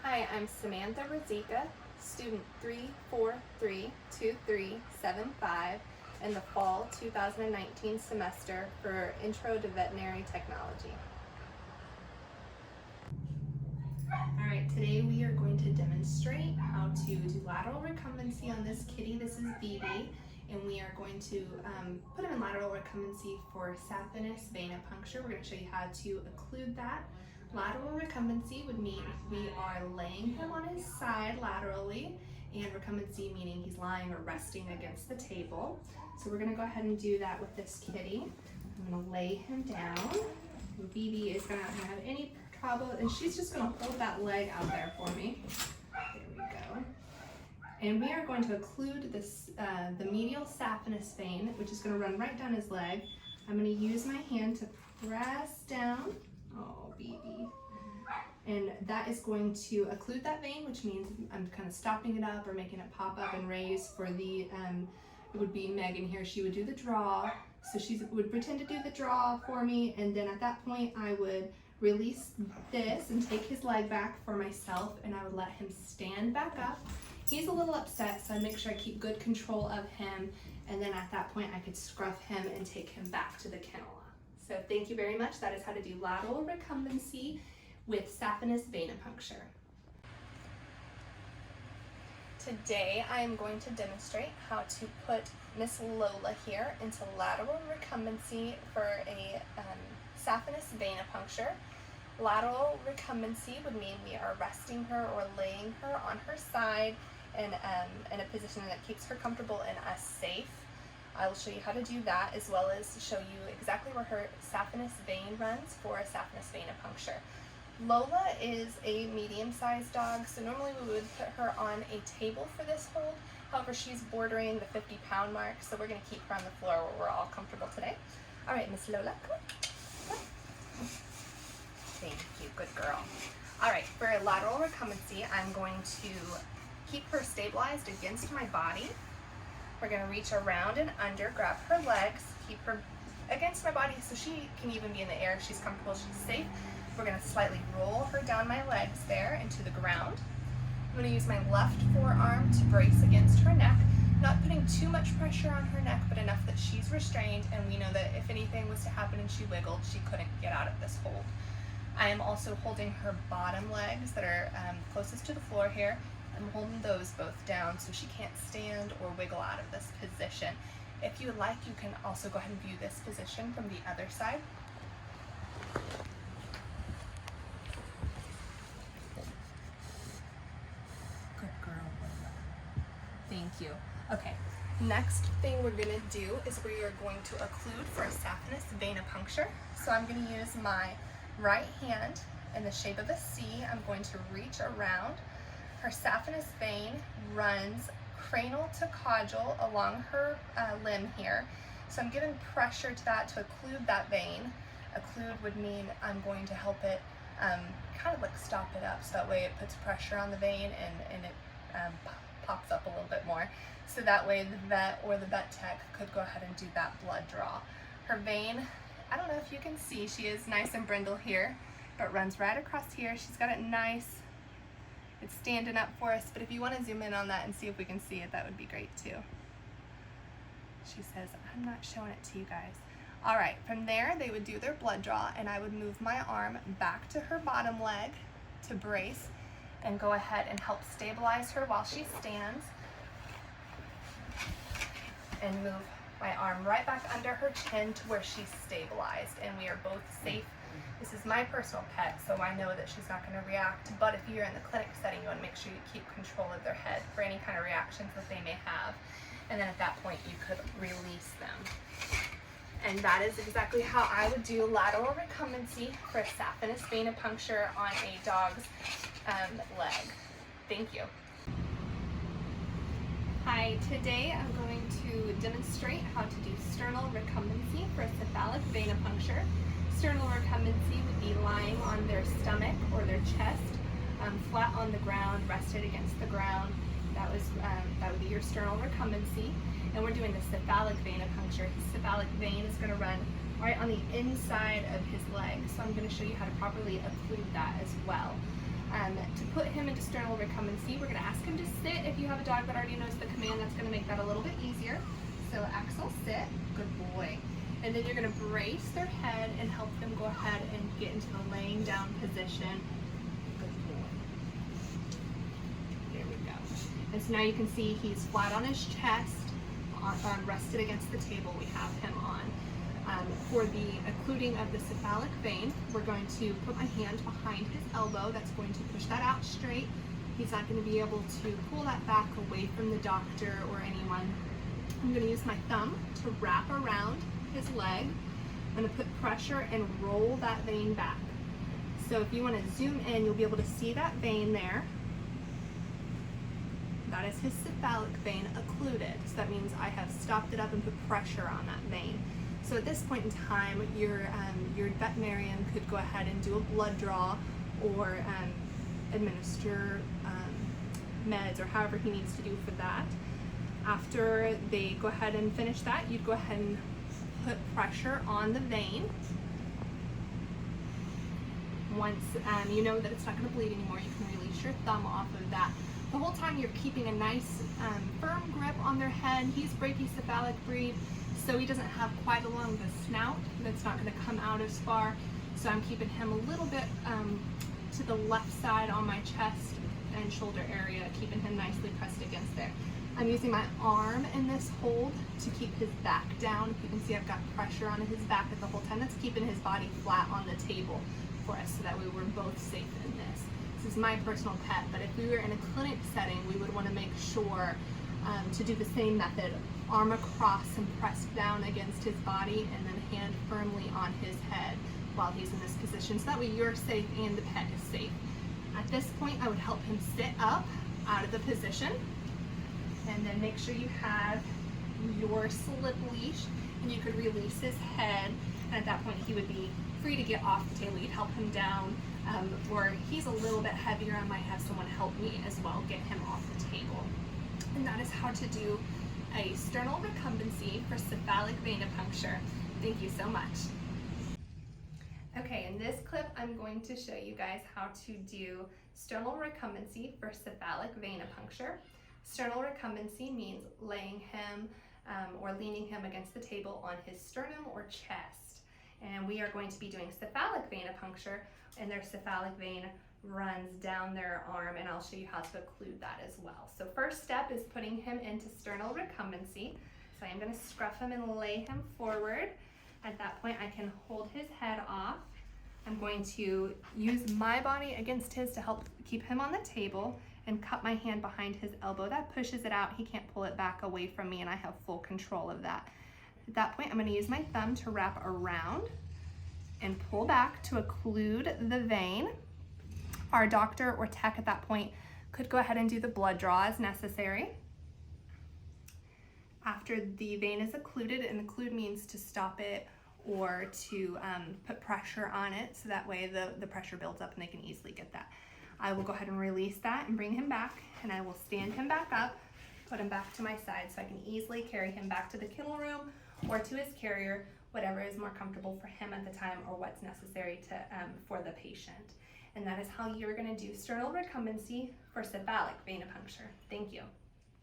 Hi, I'm Samantha Rosika, student 3432375 in the fall 2019 semester for Intro to Veterinary Technology. Alright, today we are going to demonstrate how to do lateral recumbency on this kitty. This is BB, and we are going to put him in lateral recumbency for saphenous venipuncture. We're going to show you how to occlude that. Lateral recumbency would mean we are laying him on his side laterally, and recumbency meaning he's lying or resting against the table. So we're going to go ahead and do that with this kitty. I'm going to lay him down. BB is not going to have any trouble, and she's just going to hold that leg out there for me. There we go. And we are going to occlude this, the medial saphenous vein, which is going to run right down his leg. I'm going to use my hand to press down. Oh, BB. And that is going to occlude that vein, which means I'm kind of stopping it up or making it pop up and raise for the, it would be Megan here, she would do the draw. So she would pretend to do the draw for me, and then at that point I would release this and take his leg back for myself, and I would let him stand back up. He's a little upset, so I make sure I keep good control of him, and then at that point I could scruff him and take him back to the kennel. So thank you very much. That is how to do lateral recumbency with saphenous venipuncture. Today I am going to demonstrate how to put Miss Lola here into lateral recumbency for a saphenous venipuncture. Lateral recumbency would mean we are resting her or laying her on her side in a position that keeps her comfortable and us safe. I will show you how to do that, as well as show you exactly where her saphenous vein runs for a saphenous venipuncture. Lola is a medium-sized dog, so normally we would put her on a table for this hold. However, she's bordering the 50-pound mark, so we're going to keep her on the floor where we're all comfortable today. All right, Miss Lola, come on. Thank you, good girl. All right, for lateral recumbency, I'm going to keep her stabilized against my body. We're going to reach around and under, grab her legs, keep her against my body so she can even be in the air. She's comfortable, she's safe. We're going to slightly roll her down my legs there into the ground. I'm going to use my left forearm to brace against her neck, not putting too much pressure on her neck, but enough that she's restrained, and we know that if anything was to happen and she wiggled, she couldn't get out of this hold. I am also holding her bottom legs that are closest to the floor here. I'm holding those both down so she can't stand or wiggle out of this position. If you would like, you can also go ahead and view this position from the other side. Good girl. Thank you. Okay, next thing we're going to do is we are going to occlude for a saphenous venipuncture. So I'm going to use my right hand in the shape of a C. I'm going to reach around. Her saphenous vein runs cranial to caudal along her limb here. So I'm giving pressure to that to occlude that vein. Occlude would mean I'm going to help it kind of like stop it up, so that way it puts pressure on the vein and it pops up a little bit more. So that way the vet or the vet tech could go ahead and do that blood draw. Her vein, I don't know if you can see, she is nice and brindle here, but runs right across here. She's got it nice. It's standing up for us, but if you want to zoom in on that and see if we can see it, that would be great too. She says, I'm not showing it to you guys. All right, from there they would do their blood draw, and I would move my arm back to her bottom leg to brace and go ahead and help stabilize her while she stands, and move my arm right back under her chin to where she's stabilized, and we are both safe. This is my personal pet, so I know that she's not going to react, but if you're in the clinic setting, you want to make sure you keep control of their head for any kind of reactions that they may have, and then at that point you could release them. And that is exactly how I would do lateral recumbency for a saphenous venipuncture on a dog's leg. Thank you. Hi, today I'm going to demonstrate how to do sternal recumbency for a cephalic venipuncture. Sternal recumbency would be lying on their stomach or their chest, flat on the ground, rested against the ground. That would be your sternal recumbency. And we're doing the cephalic venipuncture. His cephalic vein is going to run right on the inside of his leg. So I'm going to show you how to properly occlude that as well. To put him into sternal recumbency, we're going to ask him to sit. If you have a dog that already knows the command, that's going to make that a little bit easier. So Axel, sit. Good boy. And then you're going to brace their head and help them go ahead and get into the laying down position. Good boy. There we go. And so now you can see he's flat on his chest, rested against the table we have him on. For the occluding of the cephalic vein, we're going to put my hand behind his elbow. That's going to push that out straight. He's not going to be able to pull that back away from the doctor or anyone. I'm going to use my thumb to wrap around his leg. I'm going to put pressure and roll that vein back. So if you want to zoom in, you'll be able to see that vein there. That is his cephalic vein occluded. So that means I have stopped it up and put pressure on that vein. So at this point in time, your veterinarian could go ahead and do a blood draw or administer meds or however he needs to do for that. After they go ahead and finish that, you'd go ahead and put pressure on the vein. Once you know that it's not going to bleed anymore, you can release your thumb off of that. The whole time you're keeping a nice firm grip on their head. He's brachycephalic breed, so he doesn't have quite along the snout. That's not going to come out as far. So I'm keeping him a little bit to the left side on my chest and shoulder area, keeping him nicely pressed against there. I'm using my arm in this hold to keep his back down. You can see I've got pressure on his back the whole time. That's keeping his body flat on the table for us so that way we're both safe in this. This is my personal pet, but if we were in a clinic setting, we would want to make sure to do the same method, arm across and press down against his body and then hand firmly on his head while he's in this position. So that way you're safe and the pet is safe. At this point, I would help him sit up out of the position and then make sure you have your slip leash and you could release his head. And at that point, he would be free to get off the table. You'd help him down, or he's a little bit heavier. I might have someone help me as well get him off the table. And that is how to do a sternal recumbency for cephalic venipuncture. Thank you so much. Okay, in this clip, I'm going to show you guys how to do sternal recumbency for cephalic venipuncture. Sternal recumbency means laying him or leaning him against the table on his sternum or chest. And we are going to be doing cephalic venipuncture, and their cephalic vein runs down their arm, and I'll show you how to occlude that as well. So first step is putting him into sternal recumbency. So I'm going to scruff him and lay him forward. At that point, I can hold his head off. I'm going to use my body against his to help keep him on the table and cup my hand behind his elbow. That pushes it out. He can't pull it back away from me, and I have full control of that. At that point, I'm going to use my thumb to wrap around and pull back to occlude the vein. Our doctor or tech at that point could go ahead and do the blood draw as necessary. After the vein is occluded, and occlude means to stop it or to put pressure on it, so that way the pressure builds up and they can easily get that. I will go ahead and release that and bring him back, and I will stand him back up, put him back to my side so I can easily carry him back to the kennel room or to his carrier, whatever is more comfortable for him at the time or what's necessary to for the patient. And that is how you're going to do sternal recumbency for cephalic venipuncture. Thank you.